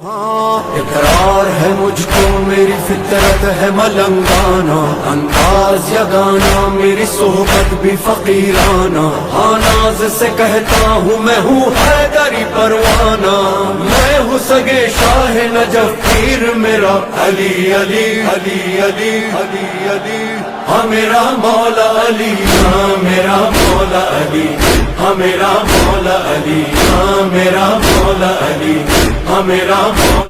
इकरार है मुझको मेरी फितरत है मलंगाना, अंदाज यगाना मेरी सोहबत भी फकीराना। हाँ नाज से कहता हूँ मैं हूँ हैदरी परवाना, मैं हूँ सगे शाह नजफ पीर मेरा अली अली अली अली अली अली। हाँ मेरा मौला अली, हाँ मेरा मौला अली, हाँ मेरा मौला अली, हाँ मेरा मौला अली, हाँ मेरा मौला।